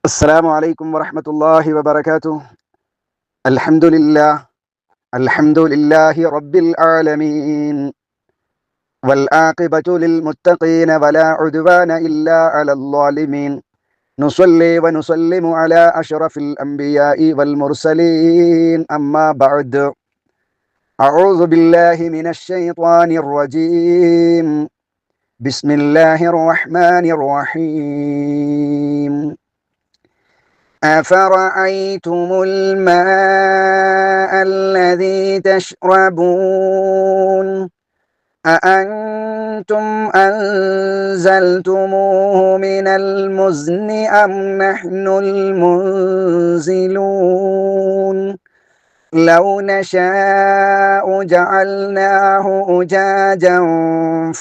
السلام عليكم ورحمة الله وبركاته. الحمد لله رب العالمين، والعاقبة للمتقين ولا عدوان إلا على الظالمين. نصلي ونسلم على أشرف الأنبياء والمرسلين، أما بعد. أعوذ بالله من الشيطان الرجيم. بسم الله الرحمن الرحيم. أفرأيتم الماء الذي تشربون أأنتم أنزلتموه من المزن أم نحن المنزلون لو نشاء جعلناه أجاجا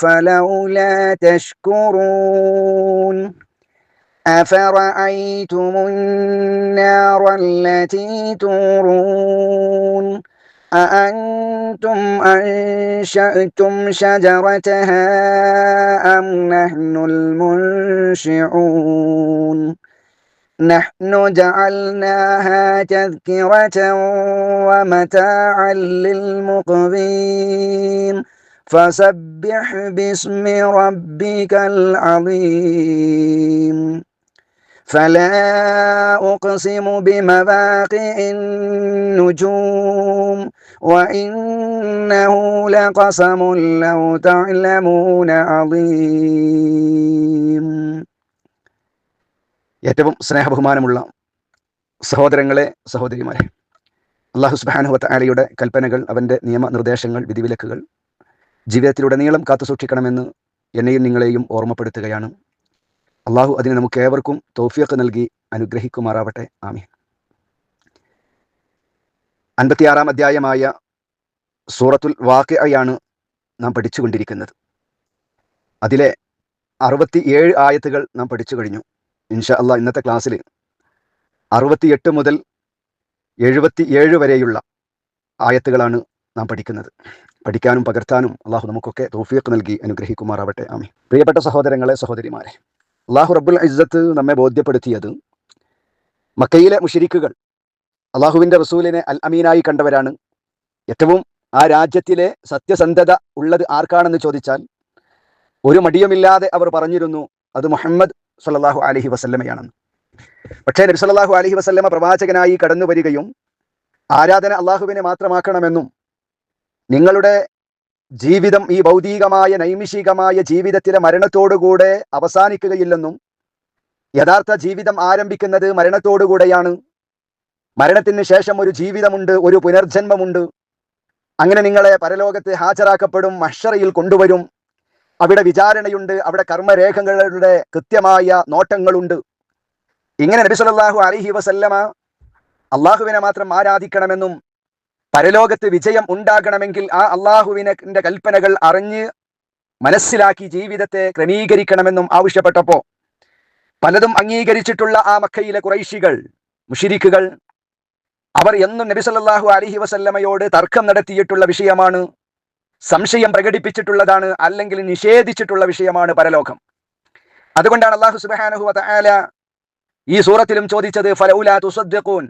فلولا تشكرون أفرأيتم النار التي تورون أأنتم أنشأتم شجرتها أم نحن المنشئون نحن جعلناها تذكرة ومتاعا للمقوين فسبح باسم ربك العظيم. فلا أقسم بمواقع النجوم وإنه لقسم لو تعلمون عظيم. ഏറ്റവും സ്നേഹബഹുമാനമുള്ള സഹോദരങ്ങളെ, സഹോദരിമാരെ, അല്ലാഹു സുബ്ഹാനഹു വ തആലയുടെ കൽപ്പനകൾ, അവൻ്റെ നിയമനിർദ്ദേശങ്ങൾ, വിധിവിലക്കുകൾ ജീവിതത്തിലുടനീളം കാത്തുസൂക്ഷിക്കണമെന്ന് എന്നെയും നിങ്ങളെയും ഓർമ്മപ്പെടുത്തുകയാണ്. അള്ളാഹു അതിന് നമുക്ക് ഏവർക്കും തൗഫീഖ് നൽകി അനുഗ്രഹിക്കുമാറാവട്ടെ. ആമീൻ. 56-ാം അധ്യായമായ സൂറത്തുൽ വാഖിഅയാണ് നാം പഠിച്ചുകൊണ്ടിരിക്കുന്നത്. അതിലെ 67 ആയത്തുകൾ നാം പഠിച്ചു കഴിഞ്ഞു. ഇൻഷാ അള്ളാഹ് ഇന്നത്തെ ക്ലാസ്സിൽ 68 മുതൽ 77 വരെയുള്ള ആയത്തുകളാണ് നാം പഠിക്കുന്നത്. പഠിക്കാനും പകർത്താനും അള്ളാഹു നമുക്കൊക്കെ തൗഫീഖ് നൽകി അനുഗ്രഹിക്കുമാറാവട്ടെ. ആമീൻ. പ്രിയപ്പെട്ട സഹോദരങ്ങളെ, സഹോദരിമാരെ, അള്ളാഹു റബ്ബുൽ ഇസ്സത്ത് നമ്മെ ബോധ്യപ്പെടുത്തിയത് മക്കയിലെ മുശ്രിക്കുകൾ അള്ളാഹുവിൻ്റെ റസൂലിനെ അൽ അമീനായി കണ്ടവരാണ്. ഏറ്റവും ആ രാജ്യത്തിലെ സത്യസന്ധത ഉള്ളത് ആർക്കാണെന്ന് ചോദിച്ചാൽ ഒരു മടിയുമില്ലാതെ അവർ പറഞ്ഞിരുന്നു അത് മുഹമ്മദ് സല്ലല്ലാഹു അലൈഹി വസല്ലമയാണെന്ന്. പക്ഷേ നബി സല്ലല്ലാഹു അലൈഹി വസല്ലമ പ്രവാചകനായി കടന്നു വരികയും ആരാധന അള്ളാഹുവിനെ മാത്രമാക്കണമെന്നും നിങ്ങളുടെ ജീവിതം ഈ ഭൗതികമായ നൈമിഷികമായ ജീവിതത്തിലെ മരണത്തോടുകൂടെ അവസാനിക്കുകയില്ലെന്നും യഥാർത്ഥ ജീവിതം ആരംഭിക്കുന്നത് മരണത്തോടുകൂടെയാണ്, മരണത്തിന് ശേഷം ഒരു ജീവിതമുണ്ട്, ഒരു പുനർജന്മമുണ്ട്, അങ്ങനെ നിങ്ങളെ പരലോകത്ത് ഹാജരാക്കപ്പെടും, മഹ്ശറയിൽ കൊണ്ടുവരും, അവിടെ വിചാരണയുണ്ട്, അവിടെ കർമ്മരേഖകളുടെ കൃത്യമായ നോട്ടങ്ങളുണ്ട്. ഇങ്ങനെ നബി സല്ലല്ലാഹു അലൈഹി വസല്ലമ അള്ളാഹുവിനെ മാത്രം ആരാധിക്കണമെന്നും പരലോകത്ത് വിജയം ഉണ്ടാകണമെങ്കിൽ ആ അള്ളാഹുവിന്റെ കൽപ്പനകൾ അറിഞ്ഞ് മനസ്സിലാക്കി ജീവിതത്തെ ക്രമീകരിക്കണമെന്നും ആവശ്യപ്പെട്ടപ്പോൾ പലതും അംഗീകരിച്ചിട്ടുള്ള ആ മക്കയിലെ ഖുറൈശികൾ, മുശ്രിക്കുകൾ, അവർ എന്നും നബി സല്ലല്ലാഹു അലൈഹി വസല്ലമയോട് തർക്കം നടത്തിയിട്ടുള്ള വിഷയമാണ്, സംശയം പ്രകടിപ്പിച്ചിട്ടുള്ളതാണ്, അല്ലെങ്കിൽ നിഷേധിച്ചിട്ടുള്ള വിഷയമാണ് പരലോകം. അതുകൊണ്ടാണ് അല്ലാഹു സുബ്ഹാനഹു വ തആല ഈ സൂറത്തിലും ചോദിച്ചത് ഫലൗലാ തുസദ്ദിഖൂൻ,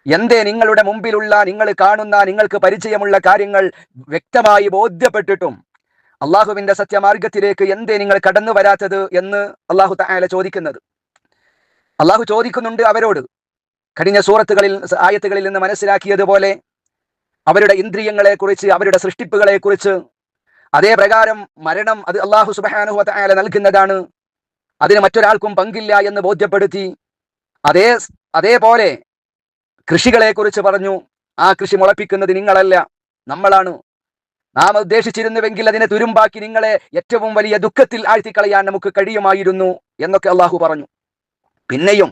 എന്തേ നിങ്ങളുടെ മുമ്പിലുള്ള, നിങ്ങൾ കാണുന്ന, നിങ്ങൾക്ക് പരിചയമുള്ള കാര്യങ്ങൾ വ്യക്തമായി ബോധ്യപ്പെട്ടിട്ടും അള്ളാഹുവിന്റെ സത്യമാർഗത്തിലേക്ക് എന്തേ നിങ്ങൾ കടന്നു വരാത്തത് എന്ന് അല്ലാഹു തആല ചോദിക്കുന്നത്. അള്ളാഹു ചോദിക്കുന്നുണ്ട് അവരോട്. കഴിഞ്ഞ സൂറത്തുകളിൽ, ആയത്തുകളിൽ നിന്ന് മനസ്സിലാക്കിയതുപോലെ അവരുടെ ഇന്ദ്രിയങ്ങളെ കുറിച്ച്, അവരുടെ സൃഷ്ടിപ്പുകളെ കുറിച്ച്, അതേ പ്രകാരം മരണം അത് അല്ലാഹു സുബ്ഹാനഹു വ തആല നൽകുന്നതാണ്, അതിന് മറ്റൊരാൾക്കും പങ്കില്ല എന്ന് ബോധ്യപ്പെടുത്തി. അതേപോലെ കൃഷികളെ കുറിച്ച് പറഞ്ഞു. ആ കൃഷി മുളപ്പിക്കുന്നത് നിങ്ങളല്ല, നമ്മളാണ്. നാം ഉദ്ദേശിച്ചിരുന്നുവെങ്കിൽ അതിനെ തുരുമ്പാക്കി നിങ്ങളെ ഏറ്റവും വലിയ ദുഃഖത്തിൽ ആഴ്ത്തിക്കളയാൻ നമുക്ക് കഴിയുമായിരുന്നു എന്നൊക്കെ അള്ളാഹു പറഞ്ഞു. പിന്നെയും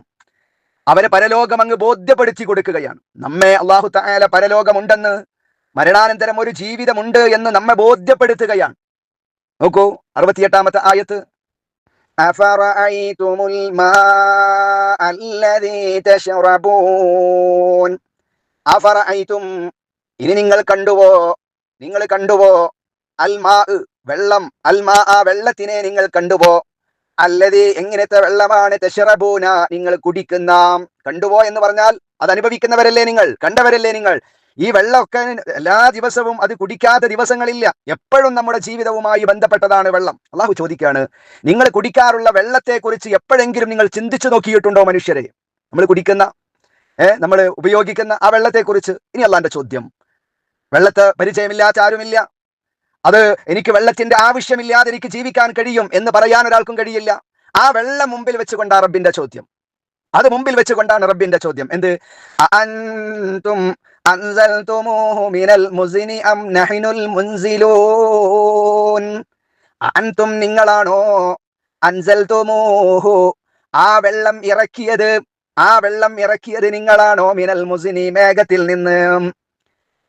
അവരെ പരലോകം അങ്ങ് ബോധ്യപ്പെടുത്തി കൊടുക്കുകയാണ്. നമ്മെ അല്ലാഹു തആല പരലോകമുണ്ടെന്ന്, മരണാനന്തരം ഒരു ജീവിതമുണ്ട് എന്ന് നമ്മെ ബോധ്യപ്പെടുത്തുകയാണ്. നോക്കൂ 68-ാമത്തെ ആയത്ത്. അഫറഅയ്തുമുൽ മാഅ അല്ലദീ തശ്റബൂൻ. അഫറഅയ്തും, ഇനി നിങ്ങൾ കണ്ടുവോ അൽ മാ, വെള്ളം, അൽ മാ, വെള്ളത്തിനെ നിങ്ങൾ കണ്ടുവോ, അല്ലതി എങ്ങനത്തെ വെള്ളമാണ് തശ്റബൂന നിങ്ങൾ കുടിക്കുന്ന. കണ്ടുപോ എന്ന് പറഞ്ഞാൽ അത് അനുഭവിക്കുന്നവരല്ലേ നിങ്ങൾ, കണ്ടവരല്ലേ നിങ്ങൾ. ഈ വെള്ളമൊക്കെ എല്ലാ ദിവസവും അത് കുടിക്കാത്ത ദിവസങ്ങളില്ല. എപ്പോഴും നമ്മുടെ ജീവിതവുമായി ബന്ധപ്പെട്ടതാണ് വെള്ളം. അള്ളാഹു ചോദിക്കാണ്, നിങ്ങൾ കുടിക്കാറുള്ള വെള്ളത്തെ കുറിച്ച് എപ്പോഴെങ്കിലും നിങ്ങൾ ചിന്തിച്ചു നോക്കിയിട്ടുണ്ടോ മനുഷ്യരെ? നമ്മൾ കുടിക്കുന്ന നമ്മൾ ഉപയോഗിക്കുന്ന ആ വെള്ളത്തെ കുറിച്ച്. ഇനി അള്ളാന്റെ ചോദ്യം, വെള്ളത്തെ പരിചയമില്ലാത്ത ആരുമില്ല. അത് എനിക്ക് വെള്ളത്തിന്റെ ആവശ്യമില്ലാതെ എനിക്ക് ജീവിക്കാൻ കഴിയും എന്ന് പറയാൻ ഒരാൾക്കും കഴിയില്ല. ആ വെള്ളം മുമ്പിൽ വെച്ചുകൊണ്ടാണ് റബ്ബിന്റെ ചോദ്യം. അത് മുമ്പിൽ വെച്ചുകൊണ്ടാണ് റബ്ബിന്റെ ചോദ്യം. എന്ത്? അഅൻതും അൻസൽതുമൂഹു മിനൽ മുസ്നി അം നഹ്നുൽ മുൻസിലൂൻ. അഅൻതും നിങ്ങളാണോ, അൻസൽതുമൂഹു ആ വെള്ളം ഇറക്കിയത്, ആ വെള്ളം ഇറക്കിയത് നിങ്ങളാണോ, മിനൽ മുസ്നി മേഘത്തിൽ നിന്ന്,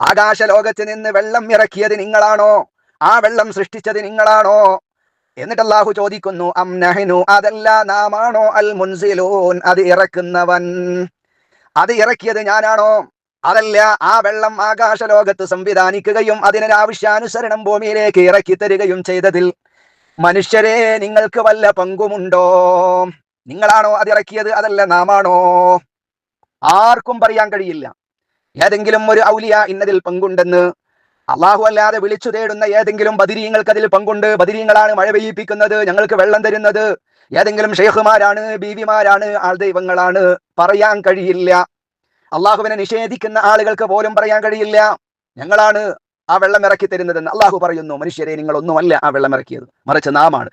ആകാശ ലോകത്ത് നിന്ന് വെള്ളം ഇറക്കിയത് നിങ്ങളാണോ, ആ വെള്ളം സൃഷ്ടിച്ചത് നിങ്ങളാണോ? എന്നിട്ട് അല്ലാഹു ചോദിക്കുന്നു, അം നഹ്നു അതല്ല നാമാണോ, അൽ മുൻസിലൂൻ അത് ഇറക്കുന്നവൻ, അത് ഇറക്കിയത് ഞാനാണോ? അതല്ല, ആ വെള്ളം ആകാശ ലോകത്ത് സംവിധാനിക്കുകയും അതിനൊരാവശ്യാനുസരണം ഭൂമിയിലേക്ക് ഇറക്കി തരികയും ചെയ്തതിൽ മനുഷ്യരെ നിങ്ങൾക്ക് വല്ല പങ്കുമുണ്ടോ? നിങ്ങളാണോ അത് ഇറക്കിയത്, അതല്ല നാമാണോ? ആർക്കും പറയാൻ കഴിയില്ല. ഏതെങ്കിലും ഒരു ഔലിയ ഇന്നതിൽ പങ്കുണ്ടെന്ന്, അള്ളാഹു അല്ലാതെ വിളിച്ചു തേടുന്ന ഏതെങ്കിലും ബദരീങ്ങൾക്ക് അതിൽ പങ്കുണ്ട്, ബദരീങ്ങളാണ് മഴ പെയ്യിപ്പിക്കുന്നത്, ഞങ്ങൾക്ക് വെള്ളം തരുന്നത്, ഏതെങ്കിലും ഷെയ്ഖുമാരാണ്, ബീവിമാരാണ്, ആൾ ദൈവങ്ങളാണ്, പറയാൻ കഴിയില്ല. അള്ളാഹുവിനെ നിഷേധിക്കുന്ന ആളുകൾക്ക് പോലും പറയാൻ കഴിയില്ല ഞങ്ങളാണ് ആ വെള്ളം ഇറക്കി തരുന്നതെന്ന്. അള്ളാഹു പറയുന്നു, മനുഷ്യരെ നിങ്ങൾ ഒന്നുമല്ല ആ വെള്ളം ഇറക്കിയത്, മറിച്ച് നാമാണ്.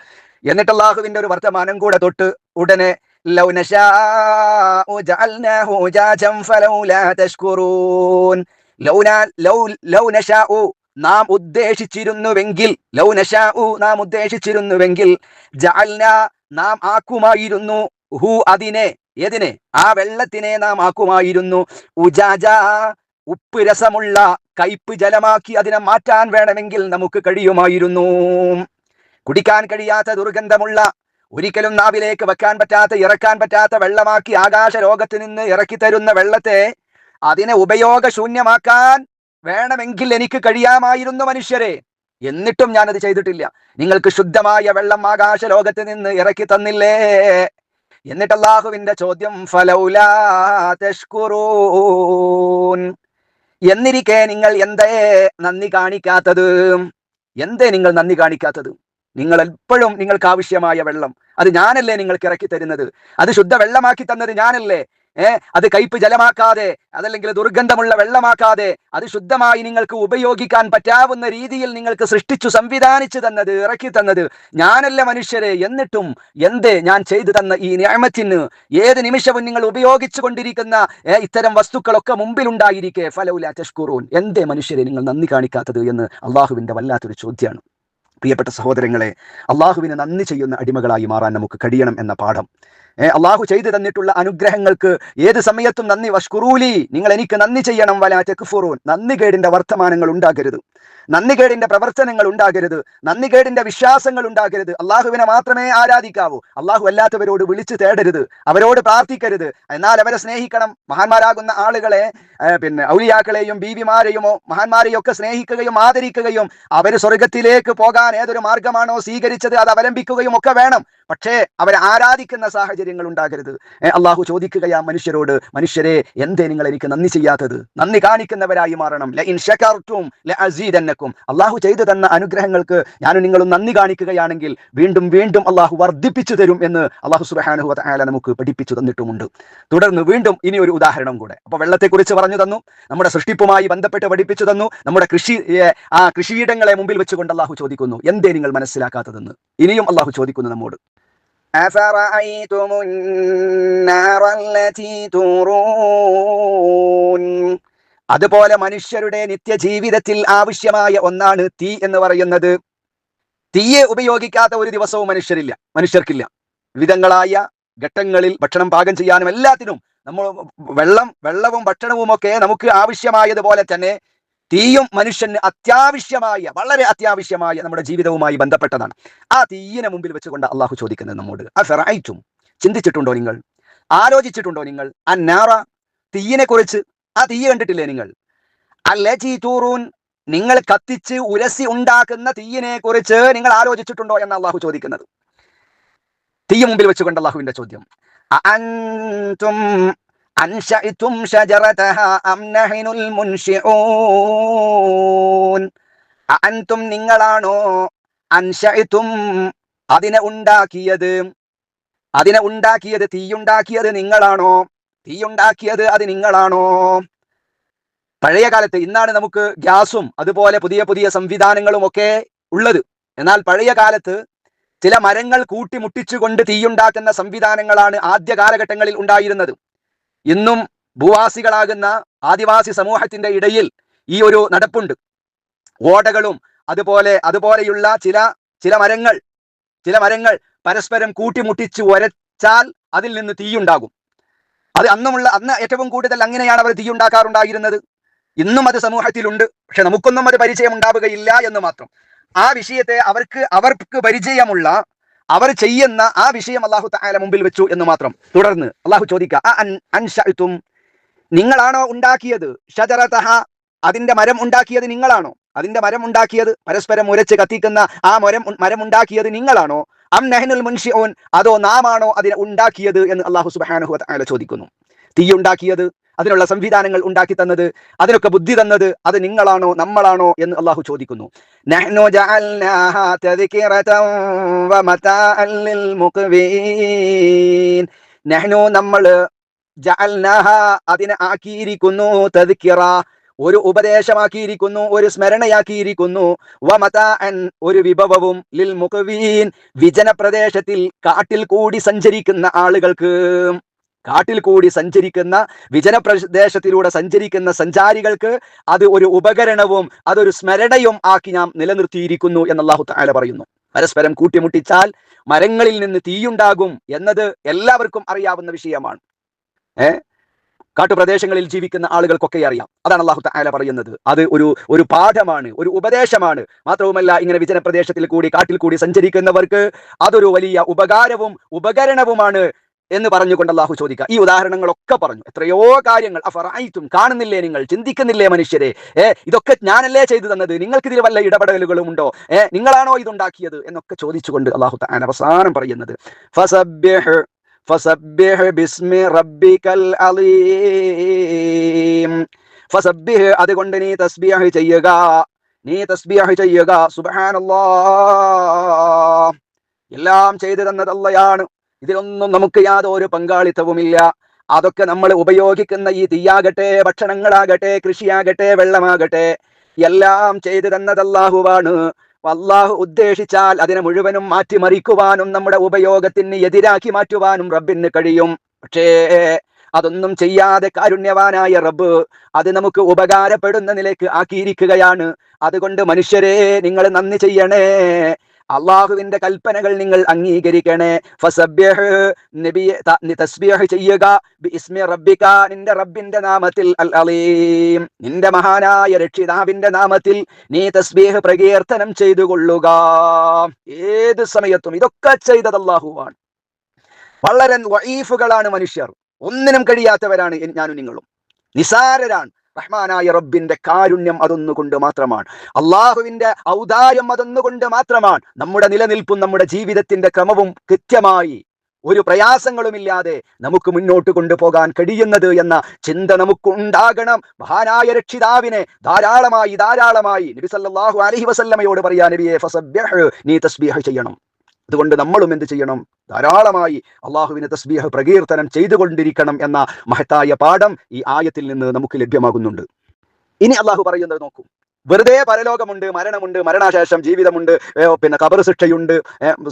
എന്നിട്ട് അള്ളാഹുവിന്റെ ഒരു വർത്തമാനം കൂടെ തൊട്ട് ഉടനെ, ലൗ നശാഉ ജഅൽനാഹു ഉജാജൻ ഫലൗലാ തശ്കുറൂൻ. ലൗ നശാഉ നാം ഉദ്ദേശിച്ചിരുന്നുവെങ്കിൽ, ലൗ നശാഉ നാം ഉദ്ദേശിച്ചിരുന്നുവെങ്കിൽ, ജഅൽനാ നാം ആക്കുമായിരുന്നു, ഹു അതിനെ, ഏതിനെ, ആ വെള്ളത്തിനെ നാം ആക്കുമായിരുന്നു, ഉജാജ ഉപ്പ് രസമുള്ള കയ്പ് ജലമാക്കി അതിനെ മാറ്റാൻ വേണമെങ്കിൽ നമുക്ക് കഴിയുമായിരുന്നു. കുടിക്കാൻ കഴിയാത്ത ദുർഗന്ധമുള്ള, ഒരിക്കലും നാവിലേക്ക് വെക്കാൻ പറ്റാത്ത, ഇറക്കാൻ പറ്റാത്ത വെള്ളമാക്കി ആകാശ ലോകത്ത് നിന്ന് ഇറക്കി തരുന്ന വെള്ളത്തെ അതിനെ ഉപയോഗശൂന്യമാക്കാൻ വേണമെങ്കിൽ എനിക്ക് കഴിയാമായിരുന്നു മനുഷ്യരെ. എന്നിട്ടും ഞാനത് ചെയ്തിട്ടില്ല. നിങ്ങൾക്ക് ശുദ്ധമായ വെള്ളം ആകാശ ലോകത്ത് നിന്ന് ഇറക്കി തന്നില്ലേ? എന്നിട്ട് അല്ലാഹുവിന്റെ ചോദ്യം, ഫലൗലാ തശ്കുറൂൻ. എന്നിരിക്കെ നിങ്ങൾ എന്തേ നന്ദി കാണിക്കാത്തത്? എന്തേ നിങ്ങൾ നന്ദി കാണിക്കാത്തത്? നിങ്ങൾ എപ്പോഴും നിങ്ങൾക്ക് ആവശ്യമായ വെള്ളം അത് ഞാനല്ലേ നിങ്ങൾക്ക് ഇറക്കി തരുന്നത്? അത് ശുദ്ധ വെള്ളമാക്കി തന്നത് ഞാനല്ലേ? അത് കയ്പ് ജലമാക്കാതെ, അതല്ലെങ്കിൽ ദുർഗന്ധമുള്ള വെള്ളമാക്കാതെ, അത് ശുദ്ധമായി നിങ്ങൾക്ക് ഉപയോഗിക്കാൻ പറ്റാവുന്ന രീതിയിൽ നിങ്ങൾക്ക് സൃഷ്ടിച്ചു സംവിധാനിച്ചു തന്നത്, ഇറക്കി തന്നത് ഞാനല്ല മനുഷ്യരെ. എന്നിട്ടും എന്തേ ഞാൻ ചെയ്തു തന്ന ഈ നിഅമത്തിന് ഏത് നിമിഷവും നിങ്ങൾ ഉപയോഗിച്ചു കൊണ്ടിരിക്കുന്ന ഇത്തരം വസ്തുക്കളൊക്കെ മുമ്പിലുണ്ടായിരിക്കെ, ഫലൗലാ തശ്കുറൂൻ, എന്തേ മനുഷ്യരെ നിങ്ങൾ നന്ദി കാണിക്കാത്തത് എന്ന് അള്ളാഹുവിന്റെ വല്ലാത്തൊരു ചോദ്യമാണ്. പ്രിയപ്പെട്ട സഹോദരങ്ങളെ, അള്ളാഹുവിന് നന്ദി ചെയ്യുന്ന അടിമകളായി മാറാൻ നമുക്ക് കഴിയണം എന്ന പാഠം. അള്ളാഹു ചെയ്തു തന്നിട്ടുള്ള അനുഗ്രഹങ്ങൾക്ക് ഏത് സമയത്തും നന്ദി. വഷ്കുറൂലി, നിങ്ങൾ എനിക്ക് നന്ദി ചെയ്യണം. വലാ തക്ഫുറൂൻ, നന്ദികേടിന്റെ വർത്തമാനങ്ങൾ ഉണ്ടാകരുത്, നന്ദികേടിന്റെ പ്രവർത്തനങ്ങൾ ഉണ്ടാകരുത്, നന്ദികേടിന്റെ വിശ്വാസങ്ങൾ ഉണ്ടാകരുത്. അള്ളാഹുവിനെ മാത്രമേ ആരാധിക്കാവൂ. അള്ളാഹു അല്ലാത്തവരോട് വിളിച്ചു തേടരുത്, അവരോട് പ്രാർത്ഥിക്കരുത്. എന്നാൽ അവരെ സ്നേഹിക്കണം. മഹാന്മാരാകുന്ന ആളുകളെ, ഔലിയാക്കളെയും ബീവിമാരെയുമോ മഹാന്മാരെയും ഒക്കെ സ്നേഹിക്കുകയും ആദരിക്കുകയും അവർ സ്വർഗത്തിലേക്ക് പോകാൻ ഏതൊരു മാർഗമാണോ സ്വീകരിച്ചത് അത് അവലംബിക്കുകയും ഒക്കെ വേണം. പക്ഷേ അവരെ ആരാധിക്കുന്ന സാഹചര്യങ്ങൾ ഉണ്ടാകരുത്. അള്ളാഹു ചോദിക്കുകയാ മനുഷ്യരോട്, മനുഷ്യരെ എന്തേ നിങ്ങൾ എനിക്ക് നന്ദി ചെയ്യാത്തത്? നന്ദി കാണിക്കുന്നവരായി മാറണം. ലഇൻ ശകർതും ലഅസീദന്നകും. അള്ളാഹു ചെയ്തു തന്ന അനുഗ്രഹങ്ങൾക്ക് ഞാനും നിങ്ങളും നന്ദി കാണിക്കുകയാണെങ്കിൽ വീണ്ടും വീണ്ടും അള്ളാഹു വർദ്ധിപ്പിച്ചു തരും എന്ന് അള്ളാഹു സുബ്ഹാനഹു വ തആല നമുക്ക് പഠിപ്പിച്ചു തന്നിട്ടുമുണ്ട്. തുടർന്ന് വീണ്ടും ഇനി ഒരു ഉദാഹരണം കൂടെ. അപ്പൊ വെള്ളത്തെക്കുറിച്ച് പറഞ്ഞു തന്നു, നമ്മുടെ സൃഷ്ടിപ്പുമായി ബന്ധപ്പെട്ട് പഠിപ്പിച്ചു തന്നു, നമ്മുടെ കൃഷിയിടങ്ങളെ മുമ്പിൽ വെച്ചുകൊണ്ട് അള്ളാഹു ചോദിക്കുന്നു, എന്തേ നിങ്ങൾ മനസ്സിലാക്കാത്തതെന്ന്. ഇനിയും അള്ളാഹു ചോദിക്കുന്നു നമ്മോട്, അതുപോലെ മനുഷ്യരുടെ നിത്യജീവിതത്തിൽ ആവശ്യമായ ഒന്നാണ് തീ എന്ന് പറയുന്നത്. തീയെ ഉപയോഗിക്കാത്ത ഒരു ദിവസവും മനുഷ്യർക്കില്ല. വിവിധങ്ങളായ ഘട്ടങ്ങളിൽ ഭക്ഷണം പാകം ചെയ്യാനും എല്ലാത്തിനും നമ്മൾ വെള്ളവും ഭക്ഷണവും ഒക്കെ നമുക്ക് ആവശ്യമായതുപോലെ തന്നെ തീയും മനുഷ്യന് അത്യാവശ്യമായ, വളരെ അത്യാവശ്യമായ നമ്മുടെ ജീവിതവുമായി ബന്ധപ്പെട്ടതാണ്. ആ തീയിനെ മുമ്പിൽ വെച്ചുകൊണ്ട് അള്ളാഹു ചോദിക്കുന്നത് നമ്മോട്, അഫറഅയ്തും, ചിന്തിച്ചിട്ടുണ്ടോ നിങ്ങൾ, ആലോചിച്ചിട്ടുണ്ടോ നിങ്ങൾ, അന്നാറ, തീയിനെ കുറിച്ച്? ആ തീ കണ്ടിട്ടില്ലേ നിങ്ങൾ? അല്ലതീ തൂറൂൻ, നിങ്ങൾ കത്തിച്ച് ഉരസി ഉണ്ടാക്കുന്ന തീയിനെ കുറിച്ച് നിങ്ങൾ ആലോചിച്ചിട്ടുണ്ടോ എന്ന് അള്ളാഹു ചോദിക്കുന്നത്. തീയ മുമ്പിൽ വെച്ചുകൊണ്ട് അള്ളാഹുവിന്റെ ചോദ്യം, അഅൻതും അൻശഅതും ശജറതഹ അം നഹ്നുൽ മുൻശിഊൻ. അഅൻതും നിങ്ങളാണോ, അൻശഅതും അതിനെ ഉണ്ടാക്കിയത് തീയുണ്ടാക്കിയത് നിങ്ങളാണോ, തീയുണ്ടാക്കിയത് അത് നിങ്ങളാണോ? പഴയ കാലത്ത്, ഇന്നാണ് നമുക്ക് ഗ്യാസും അതുപോലെ പുതിയ പുതിയ സംവിധാനങ്ങളും ഒക്കെ ഉള്ളത്. എന്നാൽ പഴയ കാലത്ത് ചില മരങ്ങൾ കൂട്ടിമുട്ടിച്ചുകൊണ്ട് തീയുണ്ടാക്കുന്ന സംവിധാനങ്ങളാണ് ആദ്യ കാലഘട്ടങ്ങളിൽ ഉണ്ടായിരുന്നത്. ഇന്നും ഭൂവാസികളാകുന്ന ആദിവാസി സമൂഹത്തിന്റെ ഇടയിൽ ഈ ഒരു നടപ്പുണ്ട്. ഓടകളും അതുപോലെയുള്ള ചില മരങ്ങൾ പരസ്പരം കൂട്ടിമുട്ടിച്ച് ഉരച്ചാൽ അതിൽ നിന്ന് തീയുണ്ടാകും. അത് അന്ന് ഏറ്റവും കൂടുതൽ അങ്ങനെയാണ് അവർ തീയുണ്ടാക്കാറുണ്ടായിരുന്നത്. ഇന്നും അത് സമൂഹത്തിലുണ്ട്. പക്ഷെ നമുക്കൊന്നും അത് പരിചയം ഉണ്ടാവുകയില്ല എന്ന് മാത്രം. ആ വിഷയത്തെ അവർക്ക് പരിചയമുള്ള, അവർ ചെയ്യുന്ന ആ വിഷയം അല്ലാഹു തആല മുമ്പിൽ വെച്ചു എന്ന് മാത്രം. തുടർന്ന് അല്ലാഹു ചോദിക്കുക, അൻശഅതും നിങ്ങളാണോ ഉണ്ടാക്കിയത്, ഷജറതഹ അതിന്റെ മരം ഉണ്ടാക്കിയത് നിങ്ങളാണോ, അതിന്റെ മരം ഉണ്ടാക്കിയത്, പരസ്പരം ഉരച്ച് കത്തിക്കുന്ന ആ മരം ഉണ്ടാക്കിയത് നിങ്ങളാണോ, അം നഹ്നുൽ മുൻശിഊൻ അതോ നാം ആണോ അതിനെ ഉണ്ടാക്കിയത് എന്ന് അല്ലാഹു സുബ്ഹാനഹു വ തആല ചോദിക്കുന്നു. തീയുണ്ടാക്കിയത്, അതിനുള്ള സംവിധാനങ്ങൾ ഉണ്ടാക്കി തന്നത്, അതിനൊക്കെ ബുദ്ധി തന്നത് അത് നിങ്ങളാണോ നമ്മളാണോ എന്ന് അല്ലാഹു ചോദിക്കുന്നു. നഹ്നു ജഅൽനാഹാ തദ്കിറതൻ വമതാഅൻ ലിൽ മുഖ്വീൻ. നഹ്നു നമ്മൾ, ജഅൽനാഹാ അതിനെ ആക്കിയിരിക്കുന്നു, തദ്കിറ ഒരു ഉപദേശമാക്കിയിരിക്കുന്നു, ഒരു സ്മരണയാക്കിയിരിക്കുന്നു, വമതാഅൻ ഒരു വിഭവവും, ലിൽ മുഖ്വീൻ വിജന പ്രദേശത്തിൽ കാട്ടിൽ കൂടി സഞ്ചരിക്കുന്ന ആളുകൾക്ക്, കാട്ടിൽ കൂടി സഞ്ചരിക്കുന്ന വിജന പ്രദേശത്തിലൂടെ സഞ്ചരിക്കുന്ന സഞ്ചാരികൾക്ക് അത് ഒരു ഉപകരണവും അതൊരു സ്മരണയും ആക്കി നാം നിലനിർത്തിയിരിക്കുന്നു എന്ന് അല്ലാഹു തആല പറയുന്നു. പരസ്പരം കൂട്ടിമുട്ടിച്ചാൽ മരങ്ങളിൽ നിന്ന് തീയുണ്ടാകും എന്നത് എല്ലാവർക്കും അറിയാവുന്ന വിഷയമാണ്. കാട്ടുപ്രദേശങ്ങളിൽ ജീവിക്കുന്ന ആളുകൾക്കൊക്കെ അറിയാം. അതാണ് അല്ലാഹു തആല പറയുന്നത്. അത് ഒരു പാഠമാണ്, ഒരു ഉപദേശമാണ്. മാത്രവുമല്ല, ഇങ്ങനെ വിജന പ്രദേശത്തിൽ കൂടി കാട്ടിൽ കൂടി സഞ്ചരിക്കുന്നവർക്ക് അതൊരു വലിയ ഉപകാരവും ഉപകരണവുമാണ് എന്ന് പറഞ്ഞുകൊണ്ട് അല്ലാഹു ചോദിക്കുക. ഈ ഉദാഹരണങ്ങളൊക്കെ പറഞ്ഞു. എത്രയോ കാര്യങ്ങൾ. അഫറഅയ്തും കാണുന്നില്ലേ നിങ്ങൾ, ചിന്തിക്കുന്നില്ലേ മനുഷ്യരെ, ഇതൊക്കെ ഞാനല്ലേ ചെയ്തു തന്നത്, നിങ്ങൾക്ക് ഇതിൽ വല്ല ഇടപെടലുകളും ഉണ്ടോ, നിങ്ങളാണോ ഇതുണ്ടാക്കിയത് എന്നൊക്കെ ചോദിച്ചുകൊണ്ട് അല്ലാഹു തആല അവസാനം പറയുന്നത്, ഫസബ്ബിഹ് ബിസ്മി റബ്ബിക്കൽ അലീം. ഫസബ്ബിഹ് അതുകൊണ്ട് നീ തസ്ബീഹ് ചെയ്യുക. സുബ്ഹാനല്ലാഹ്, എല്ലാം ചെയ്തു തന്നത് അല്ലാഹയാണ്. ഇതിലൊന്നും നമുക്ക് യാതൊരു പങ്കാളിത്തവുമില്ല. അതൊക്കെ നമ്മൾ ഉപയോഗിക്കുന്ന ഈ തീയാകട്ടെ, ഭക്ഷണങ്ങളാകട്ടെ, കൃഷിയാകട്ടെ, വെള്ളമാകട്ടെ, എല്ലാം ചെയ്തു തന്നത് അല്ലാഹുവാണ്. അല്ലാഹു ഉദ്ദേശിച്ചാൽ അതിനെ മുഴുവനും മാറ്റിമറിക്കുവാനും നമ്മുടെ ഉപയോഗത്തിന് എതിരാക്കി മാറ്റുവാനും റബ്ബിന് കഴിയും. പക്ഷേ അതൊന്നും ചെയ്യാതെ കാരുണ്യവാനായ റബ്ബ് അത് നമുക്ക് ഉപകാരപ്പെടുന്ന നിലയ്ക്ക് ആക്കിയിരിക്കുകയാണ്. അതുകൊണ്ട് മനുഷ്യരെ, നിങ്ങൾ നന്ദി ചെയ്യണേ, അള്ളാഹുവിന്റെ കൽപ്പനകൾ നിങ്ങൾ അംഗീകരിക്കണേ. ഫസബ്ബിഹ് നബിയെ തസ്ബീഹ് ചെയ്യുക, ബിസ്മി റബ്ബിക നിന്റെ റബ്ബിന്റെ നാമത്തിൽ, അൽ അലീം നിന്റെ മഹാനായ രക്ഷിതാവിന്റെ നാമത്തിൽ നീ തസ്ബീഹ് പ്രകീർത്തനം ചെയ്തുകൊള്ളുക. ഏത് സമയത്തും ഇതൊക്കെ ചെയ്തത് അല്ലാഹുവാണ്. വളരെ വഈഫുകളാണ് മനുഷ്യർ, ഒന്നിനും കഴിയാത്തവരാണ് ഞാനും നിങ്ങളും, നിസാരരാണ്. റഹ്മാനായ റബ്ബിന്റെ കാരുണ്യം അതൊന്നുകൊണ്ട് മാത്രമാണ്, അള്ളാഹുവിന്റെ ഔദാര്യം അതൊന്നുകൊണ്ട് മാത്രമാണ് നമ്മുടെ നിലനിൽപ്പും നമ്മുടെ ജീവിതത്തിന്റെ ക്രമവും കൃത്യമായി ഒരു പ്രയാസങ്ങളുമില്ലാതെ നമുക്ക് മുന്നോട്ട് കൊണ്ടുപോകാൻ കഴിയുന്നത് എന്ന ചിന്ത നമുക്ക് ഉണ്ടാകണം. മഹാനായ രക്ഷിതാവിനെ ധാരാളമായി നബി സല്ലല്ലാഹു അലൈഹി വസല്ലമയോട് പറയാ, നബിയെ ഫസബ്ബിഹ് നീ തസ്ബീഹ് ചെയ്യണം. അതുകൊണ്ട് നമ്മളും എന്ത് ചെയ്യണം, ധാരാളമായി അള്ളാഹുവിനെ തസ്ബീഹ് പ്രകീർത്തനം ചെയ്തുകൊണ്ടിരിക്കണം എന്ന മഹത്തായ പാഠം ഈ ആയത്തിൽ നിന്ന് നമുക്ക് ലഭ്യമാകുന്നുണ്ട്. ഇനി അള്ളാഹു പറയുന്നത് നോക്കൂ, വെറുതെ പരലോകമുണ്ട്, മരണമുണ്ട്, മരണശേഷം ജീവിതമുണ്ട്, പിന്നെ ഖബർ ശിക്ഷയുണ്ട്,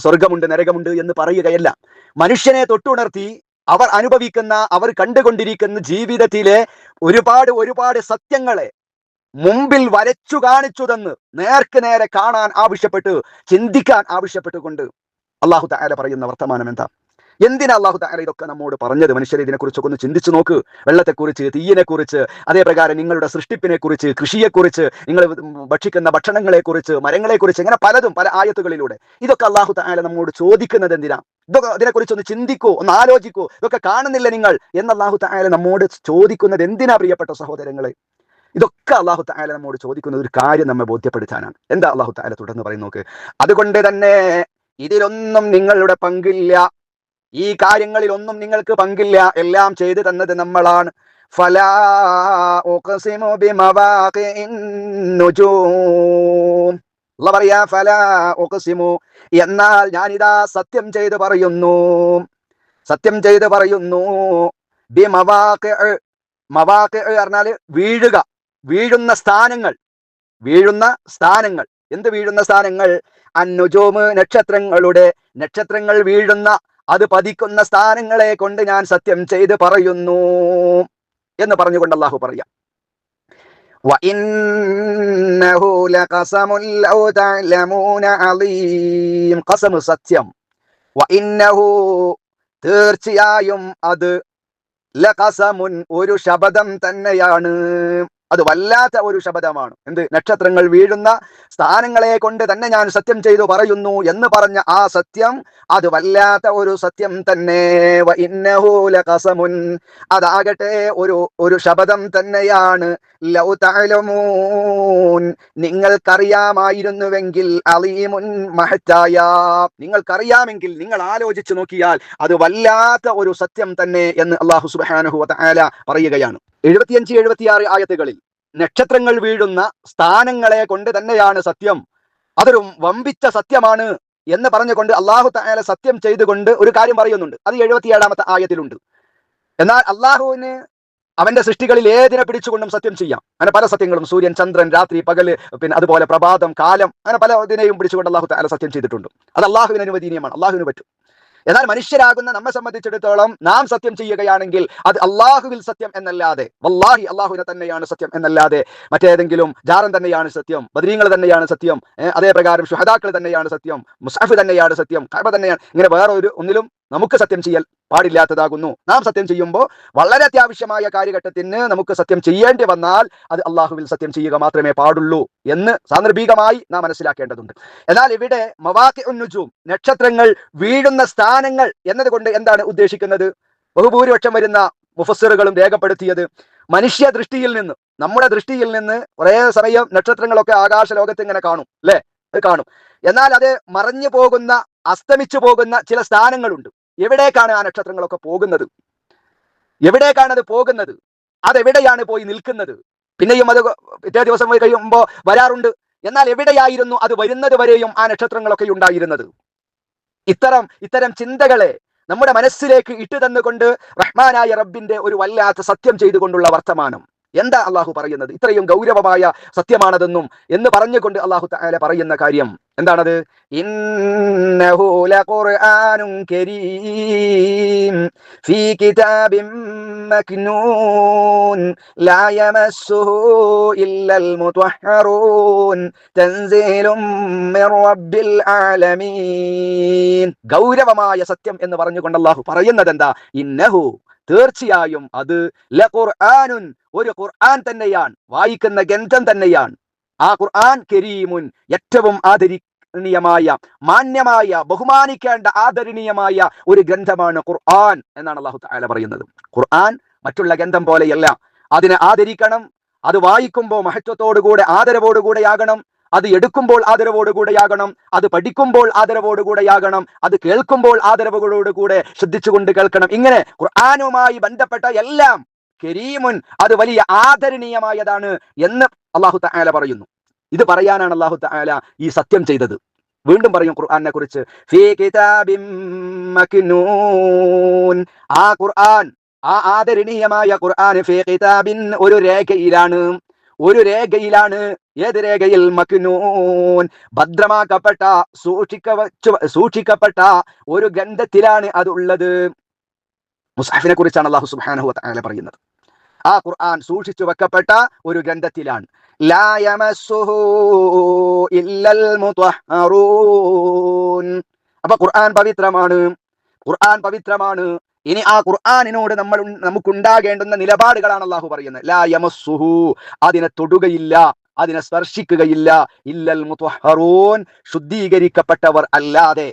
സ്വർഗമുണ്ട്, നരകമുണ്ട് എന്ന് പറയുകയല്ല. മനുഷ്യനെ തൊട്ടുണർത്തി അവർ കണ്ടുകൊണ്ടിരിക്കുന്ന ജീവിതത്തിലെ ഒരുപാട് സത്യങ്ങളെ മുമ്പിൽ വരച്ചു കാണിച്ചു തന്ന് നേർക്ക് നേരെ കാണാൻ ആവശ്യപ്പെട്ട്, ചിന്തിക്കാൻ ആവശ്യപ്പെട്ടുകൊണ്ട് അല്ലാഹു തആല പറയുന്ന വർത്തമാനം എന്താ? എന്തിനാ അല്ലാഹു തആല ഇതൊക്കെ നമ്മോട് പറഞ്ഞത്? മനുഷ്യരെ, ഇതിനെക്കുറിച്ചൊക്കെ ഒന്ന് ചിന്തിച്ചു നോക്ക്. വെള്ളത്തെക്കുറിച്ച്, തീയിനെക്കുറിച്ച്, അതേപ്രകാരം നിങ്ങളുടെ സൃഷ്ടിപ്പിനെ കുറിച്ച്, കൃഷിയെക്കുറിച്ച്, നിങ്ങൾ ഭക്ഷിക്കുന്ന ഭക്ഷണങ്ങളെക്കുറിച്ച്, മരങ്ങളെക്കുറിച്ച്, ഇങ്ങനെ പലതും പല ആയത്തുകളിലൂടെ ഇതൊക്കെ അല്ലാഹു തആല നമ്മോട് ചോദിക്കുന്നത് എന്തിനാ? ഇതൊക്കെ ഇതിനെക്കുറിച്ച് ഒന്ന് ചിന്തിക്കൂ, ഒന്ന് ആലോചിക്കൂ. ഇതൊക്കെ കാണുന്നില്ല നിങ്ങൾ എന്ന് അല്ലാഹു തആല നമ്മോട് ചോദിക്കുന്നത് എന്തിനാ പ്രിയപ്പെട്ട സഹോദരങ്ങളെ? ഇതൊക്കെ അല്ലാഹു തആല നമ്മോട് ചോദിക്കുന്നത് ഒരു കാര്യം നമ്മെ ബോധ്യപ്പെടുത്താനാണ്. എന്താ അല്ലാഹു തആല തുടർന്ന് പറയുന്നു നോക്ക്, അതുകൊണ്ട് തന്നെ ഇതിലൊന്നും നിങ്ങളുടെ പങ്കില്ല. ഈ കാര്യങ്ങളിൽ ഒന്നും നിങ്ങൾക്ക് പങ്കില്ല, എല്ലാം ചെയ്തു തന്നത് നമ്മളാണ്. ഫലാ ഉഖ്സിമു ബിമവാഖിഇൻ നുജൂം. അല്ലാഹ് പറയാ ഫലാ ഉഖ്സിമു, എന്നാൽ ഞാനിതാ സത്യം ചെയ്ത് പറയുന്നു, സത്യം ചെയ്ത് പറയുന്നു. ബിമവാഖിഇ, മവാഖിഇ പറഞ്ഞാല് വീഴുക, വീഴുന്ന സ്ഥാനങ്ങൾ, വീഴുന്ന സ്ഥാനങ്ങൾ. എന്ത് വീഴുന്ന സ്ഥാനങ്ങൾ? അന്നുജൂമ്, നക്ഷത്രങ്ങളുടെ, നക്ഷത്രങ്ങൾ വീഴുന്ന, അത് പതിക്കുന്ന സ്ഥാനങ്ങളെ കൊണ്ട് ഞാൻ സത്യം ചെയ്ത് പറയുന്നു എന്ന് പറഞ്ഞുകൊണ്ട് അല്ലാഹു പറയാം. വഇന്നഹു ലഖസമുൻ ലൗ തഅലമൂന അളീം. ഖസം സത്യം. വഇന്നഹു തീർച്ചയായും അത്, ലഖസമുൻ ഒരു ശബദം തന്നെയാണ്, അത് വല്ലാത്ത ഒരു ശബ്ദമാണ്. എന്ത്? നക്ഷത്രങ്ങൾ വീഴുന്ന സ്ഥാനങ്ങളെ കൊണ്ട് തന്നെ ഞാൻ സത്യം ചെയ്തു പറയുന്നു എന്ന് പറഞ്ഞ ആ സത്യം അത് വല്ലാത്ത ഒരു സത്യം തന്നെ. വഇന്നഹു ലഖസമുൻ, അതാകട്ടെ ഒരു ശബ്ദം തന്നെയാണ്. ലൗ തഅലമൂൻ, നിങ്ങൾക്കറിയാമായിരുന്നുവെങ്കിൽ, അലീമുൻ മഹത്തായ, നിങ്ങൾക്കറിയാമെങ്കിൽ, നിങ്ങൾ ആലോചിച്ചു നോക്കിയാൽ അത് വല്ലാത്ത ഒരു സത്യം തന്നെ എന്ന് അല്ലാഹു സുബ്ഹാനഹു വ തആല പറയുകയാണ്. 75, 76 ആയത്തുകളിൽ നക്ഷത്രങ്ങൾ വീഴുന്ന സ്ഥാനങ്ങളെ കൊണ്ട് തന്നെയാണ് സത്യം, അതൊരു വമ്പിച്ച സത്യമാണ് എന്ന് പറഞ്ഞുകൊണ്ട് അല്ലാഹു തആല സത്യം ചെയ്തുകൊണ്ട് ഒരു കാര്യം പറയുന്നുണ്ട്. അത് 77-ാമത്തെ ആയത്തിലുണ്ട്. എന്നാൽ അല്ലാഹുവിന് അവന്റെ സൃഷ്ടികളിൽ ഏതിനെ പിടിച്ചുകൊണ്ടും സത്യം ചെയ്യാം. അങ്ങനെ പല സത്യങ്ങളും, സൂര്യൻ, ചന്ദ്രൻ, രാത്രി, പകല്, പിന്നെ അതുപോലെ പ്രഭാതം, കാലം, അങ്ങനെ പല ഇതിനെയും പിടിച്ചുകൊണ്ട് അല്ലാഹു തആല സത്യം ചെയ്തിട്ടുണ്ട്. അത് അല്ലാഹുവിന് അനുവദനീയമാണ്, അല്ലാഹുവിന് പറ്റും. എന്നാൽ മനുഷ്യരാകുന്ന നമ്മെ സംബന്ധിച്ചിടത്തോളം നാം സത്യം ചെയ്യുകയാണെങ്കിൽ അത് അള്ളാഹുവിൽ സത്യം എന്നല്ലാതെ, വല്ലാഹി അള്ളാഹുവിനെ തന്നെയാണ് സത്യം എന്നല്ലാതെ മറ്റേതെങ്കിലും ജാറൻ തന്നെയാണ് സത്യം, ബദരീങ്ങൾ തന്നെയാണ് സത്യം, അതേ പ്രകാരം ശുഹദാക്കൾ തന്നെയാണ് സത്യം, മുസ്ഹഫ് തന്നെയാണ് സത്യം, കഅബ തന്നെയാണ്, ഇങ്ങനെ വേറെ ഒന്നിലും നമുക്ക് സത്യം ചെയ്യൽ പാടില്ലാത്തതാകുന്നു. നാം സത്യം ചെയ്യുമ്പോൾ വളരെ അത്യാവശ്യമായ കാര്യഘട്ടത്തിന് നമുക്ക് സത്യം ചെയ്യേണ്ടി വന്നാൽ അത് അള്ളാഹുവിൽ സത്യം ചെയ്യുക മാത്രമേ പാടുള്ളൂ എന്ന് സാന്ദർഭികമായി നാം മനസ്സിലാക്കേണ്ടതുണ്ട്. എന്നാൽ ഇവിടെ മവാഖിഉൻ നുജൂം, നക്ഷത്രങ്ങൾ വീഴുന്ന സ്ഥാനങ്ങൾ എന്നതുകൊണ്ട് എന്താണ് ഉദ്ദേശിക്കുന്നത്? ബഹുഭൂരിപക്ഷം വരുന്ന മുഫസ്സിറുകളും രേഖപ്പെടുത്തിയത്, മനുഷ്യ ദൃഷ്ടിയിൽ നിന്ന്, നമ്മുടെ ദൃഷ്ടിയിൽ നിന്ന് കുറേ സമയം നക്ഷത്രങ്ങളൊക്കെ ആകാശ ലോകത്ത് ഇങ്ങനെ കാണും, അല്ലെ? കാണും. എന്നാൽ അത് മറഞ്ഞു പോകുന്ന, അസ്തമിച്ചു പോകുന്ന ചില സ്ഥാനങ്ങളുണ്ട്. എവിടേക്കാണ് ആ നക്ഷത്രങ്ങളൊക്കെ പോകുന്നത്? എവിടേക്കാണ് അത് പോകുന്നത്? അതെവിടെയാണ് പോയി നിൽക്കുന്നത്? പിന്നെയും അത് പിറ്റേ ദിവസം പോയി കഴിയുമ്പോൾ വരാറുണ്ട്. എന്നാൽ എവിടെയായിരുന്നു അത് വരുന്നത് വരെയും ആ നക്ഷത്രങ്ങളൊക്കെ ഉണ്ടായിരുന്നത്? ഇത്തരം ചിന്തകളെ നമ്മുടെ മനസ്സിലേക്ക് ഇട്ടു തന്നുകൊണ്ട് റഹ്മാനായ റബ്ബിന്റെ ഒരു വല്ലാത്ത സത്യം ചെയ്തുകൊണ്ടുള്ള വർത്തമാനം. എന്താ അള്ളാഹു പറയുന്നത്? ഇത്രയും ഗൗരവമായ സത്യമാണതെന്നും എന്ന് പറഞ്ഞുകൊണ്ട് അള്ളാഹു തആല പറയുന്ന കാര്യം എന്താണത്? ഇന്നഹു ലഖുർആനുൻ കരീം ഫീ കിതാബിൻ മക്നൂൻ ലാ യമസ്സുഹു ഇല്ലൽ മുത്വഹ്ഹറൂൻ തൻസീലും മിർ റബ്ബിൽ ആലമീൻ. ഗൗരവമായ സത്യം എന്ന് പറഞ്ഞുകൊണ്ട് അള്ളാഹു പറയുന്നത് എന്താ? ഇന്നഹു, തീർച്ചയായും അത്, ലഖുർആനുൻ, ഒരു ഖുർആൻ തന്നെയാണ്, വായിക്കുന്ന ഗ്രന്ഥം തന്നെയാണ്. ആ ഖുർആൻ കരീമുൻ, ഏറ്റവും ആദരണീയമായ, മാന്യമായ, ബഹുമാനിക്കേണ്ട ആദരണീയമായ ഒരു ഗ്രന്ഥമാണ് ഖുർആൻ എന്നാണ് അല്ലാഹു തആല പറയുന്നത്. ഖുർആൻ മറ്റുള്ള ഗ്രന്ഥം പോലെയല്ല. അതിനെ ആദരിക്കണം. അത് വായിക്കുമ്പോൾ മഹത്വത്തോടുകൂടെ, ആദരവോടുകൂടെയാകണം. അത് എടുക്കുമ്പോൾ ആദരവോടുകൂടെയാകണം. അത് പഠിക്കുമ്പോൾ ആദരവോടുകൂടെയാകണം. അത് കേൾക്കുമ്പോൾ ആദരവോടുകൂടെ ശ്രദ്ധിച്ചുകൊണ്ട് കേൾക്കണം. ഇങ്ങനെ ഖുർആനുമായി ബന്ധപ്പെട്ട എല്ലാം കരീമുൻ, അത് വലിയ ആദരണീയമായതാണ് എന്ന് അല്ലാഹു തആല പറയുന്നു. ഇത് പറയാനാണ് അല്ലാഹു തആല ഈ സത്യം ചെയ്തത്. വീണ്ടും പറയും ഖുർആനെ കുറിച്ച്, ഫീ കിതാബിൻ മക്നൂൻ, ആ ഖുർആൻ, ആ ആദരണീയമായ ഖുർആൻ, ഫീ കിതാബിൻ, ഒരു രേഖയിലാണ്, ഒരു രേഖയിലാണ്. ഏത് രേഖയിൽ? മക്നൂൻ, ഭദ്രമാക്കപ്പെട്ട, സൂക്ഷിക്കപ്പെട്ട ഒരു ഗ്രന്ഥത്തിലാണ് അത് ഉള്ളത്. മുസ്ഹഫിനെ കുറിച്ചാണ് അല്ലാഹു സുബ്ഹാനഹു വ തആല പറയുന്നത്. ആ ഖുർആൻ സൂക്ഷിച്ചു വെക്കപ്പെട്ട ഒരു ഗ്രന്ഥത്തിലാണ്. ലാ യമസ്സുഹു ഇല്ലൽ മുത്വഹ്ഹറൂൻ. അപ്പൊ ഖുർആൻ പവിത്രമാണ്, ഖുർആൻ പവിത്രമാണ്. ഇനി ആ ഖുർആനിനോട് നമുക്കുണ്ടാകേണ്ടുന്ന നിലപാടുകളാണ് അല്ലാഹു പറയുന്നത്. ലാ യമസ്സുഹു, അതിനെ തൊടുകയില്ല, അതിനെ സ്പർശിക്കുകയില്ല, ഇല്ലൽ മുത്വഹ്ഹറൂൻ, ശുദ്ധീകരിക്കപ്പെട്ടവർ അല്ലാതെ,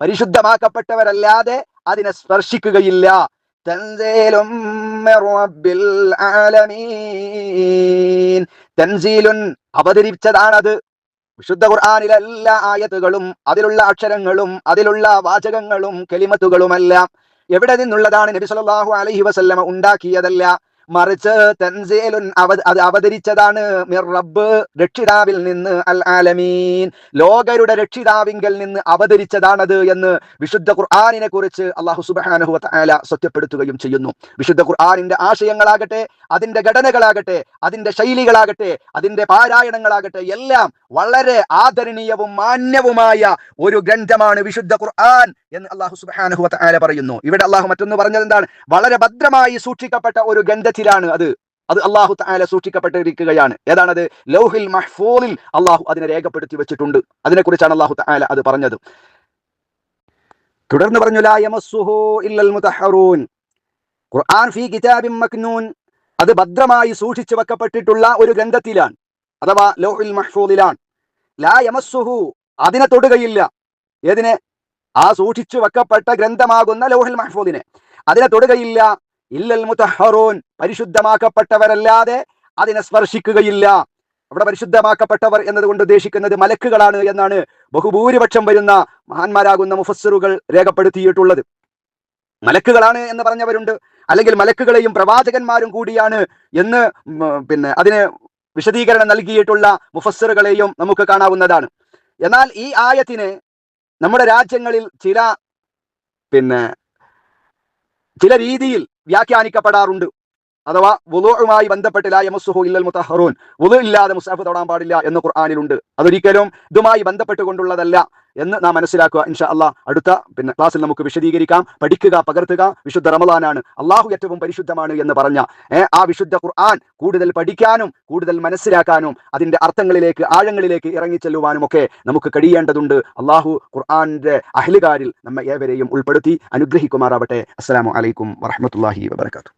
പരിശുദ്ധമാക്കപ്പെട്ടവരല്ലാതെ അതിനെ സ്പർശിക്കുകയില്ല. തൻസീലും മിർ റബ്ബിൽ ആലമീൻ, തൻസീലുൻ, അവതരിച്ചതാണത്. വിശുദ്ധ ഖുർആനിലെ എല്ലാ ആയത്തുകളും അതിലുള്ള അക്ഷരങ്ങളും അതിലുള്ള വാചകങ്ങളും കലിമത്തുകളുമെല്ലാം എവിടെ നിന്നുള്ളതാണ്? നബി സല്ലല്ലാഹു അലൈഹി വസല്ലമ ഉണ്ടാക്കിയതല്ല, മറിച്ച് തൻസീലുൻ അത് അവതരിച്ചതാണ് മിർ റബ്ബ്, രക്ഷിതാവിൽ നിന്ന്, അൽ ആലമീൻ, ലോകരുടെ രക്ഷിതാവിങ്കൽ നിന്ന് അവതരിച്ചതാണത് എന്ന് വിശുദ്ധ ഖുർആനിനെ കുറിച്ച് അല്ലാഹു സുബ്ഹാനഹു വ തആല സത്യപ്പെടുത്തുകയും ചെയ്യുന്നു. വിശുദ്ധ ഖുർആനിന്റെ ആശയങ്ങളാകട്ടെ, അതിന്റെ ഘടനകളാകട്ടെ, അതിന്റെ ശൈലികളാകട്ടെ, അതിന്റെ പാരായണങ്ങളാകട്ടെ, എല്ലാം വളരെ ആദരണീയവും മാന്യവുമായ ഒരു ഗ്രന്ഥമാണ് വിശുദ്ധ ഖുർആൻ എന്ന് അല്ലാഹു സുബ്ഹാനഹു വ തആല പറയുന്നു. ഇവിടെ അല്ലാഹു മറ്റൊന്ന് പറഞ്ഞത് എന്താണ്? വളരെ ഭദ്രമായി സൂക്ഷിക്കപ്പെട്ട ഒരു ഗ്രന്ഥത്തിലാണ് അത് അല്ലാഹു തആല സൂക്ഷിക്കപ്പെട്ടിരിക്കുകയാണ്. ഏതാണത്? ലൗഹിൽ മഹ്ഫൂളിൽ അല്ലാഹു അതിനെ രേഖപ്പെടുത്തി വെച്ചിട്ടുണ്ട്. അതിനെക്കുറിച്ചാണ് അല്ലാഹു തആല അത് പറഞ്ഞത്. തുടർന്ന് പറഞ്ഞു, ലാ യമസ്സുഹു ഇല്ലൽ മുതഹ്ഹറൂൻ, ഖുർആൻ ഫീ കിതാബിൻ മക്നൂൻ, അത് ഭദ്രമായി സൂക്ഷിച്ചു വെക്കപ്പെട്ടിട്ടുള്ള ഒരു ഗ്രന്ഥത്തിലാണ്, അഥവാ ലൗഹിൽ മഹ്ഫൂളിലാണ്. ലാ യമസ്സുഹു, അതിനെ തൊടുകയില്ല. ഏതിനെ? ആ സൂക്ഷിച്ചു വെക്കപ്പെട്ട ഗ്രന്ഥമാകുന്ന ലൗഹിൽ മഹ്ഫൂദിനെ അതിനെ തൊടുകയില്ല. ഇല്ലൽ മുതഹ്ഹറൂൻ, പരിശുദ്ധമാക്കപ്പെട്ടവരല്ലാതെ അതിനെ സ്പർശിക്കുകയില്ല. അവിടെ പരിശുദ്ധമാക്കപ്പെട്ടവർ എന്നതുകൊണ്ട് ഉദ്ദേശിക്കുന്നത് മലക്കുകളാണ് എന്നാണ് ബഹുഭൂരിപക്ഷം വരുന്ന മഹാന്മാരാകുന്ന മുഫസ്സിറുകൾ രേഖപ്പെടുത്തിയിട്ടുള്ളത്. മലക്കുകളാണ് എന്ന് പറഞ്ഞവരുണ്ട്, അല്ലെങ്കിൽ മലക്കുകളെയും പ്രവാചകന്മാരും കൂടിയാണ് എന്ന് അതിന് വിശദീകരണം നൽകിയിട്ടുള്ള മുഫസ്സിറുകളെയും നമുക്ക് കാണാവുന്നതാണ്. എന്നാൽ ഈ ആയത്തിനെ നമ്മുടെ രാജ്യങ്ങളിൽ ചില രീതിയിൽ വ്യാഖ്യാനിക്കപ്പെടാറുണ്ട്. അഥവാ വുളൂഉമായി ബന്ധപ്പെട്ട് ലാ യമസ്സുഹു ഇല്ലൽ മുതഹ്ഹറൂൻ, വുളു ഇല്ലാതെ മുസ്ഹഫ് തൊടാൻ പാടില്ല എന്ന് ഖുർആനിലുണ്ട്. അതൊരിക്കലും ഇതുമായി ബന്ധപ്പെട്ടുകൊണ്ടുള്ളതല്ല എന്ന് നാം മനസ്സിലാക്കുക. ഇൻഷാ അല്ലാഹ് അടുത്ത ക്ലാസ്സിൽ നമുക്ക് വിശദീകരിക്കാം. പഠിക്കുക, പകർത്തുക. വിശുദ്ധ റമളാനാണ്, അള്ളാഹു ഏറ്റവും പരിശുദ്ധമാണ് എന്ന് പറഞ്ഞ ആ വിശുദ്ധ ഖുർആൻ കൂടുതൽ പഠിക്കാനും കൂടുതൽ മനസ്സിലാക്കാനും അതിന്റെ അർത്ഥങ്ങളിലേക്ക്, ആഴങ്ങളിലേക്ക് ഇറങ്ങിച്ചെല്ലുവാനും ഒക്കെ നമുക്ക് കഴിയേണ്ടതുണ്ട്. അള്ളാഹു ഖുർആന്റെ അഹ്ലുകാരിൽ നമ്മെ ഏവരെയും ഉൾപ്പെടുത്തി അനുഗ്രഹിക്കുമാറാവട്ടെ. അസ്സലാമു അലൈക്കും വറഹ്മത്തുള്ളാഹി വബറകാതുഹു.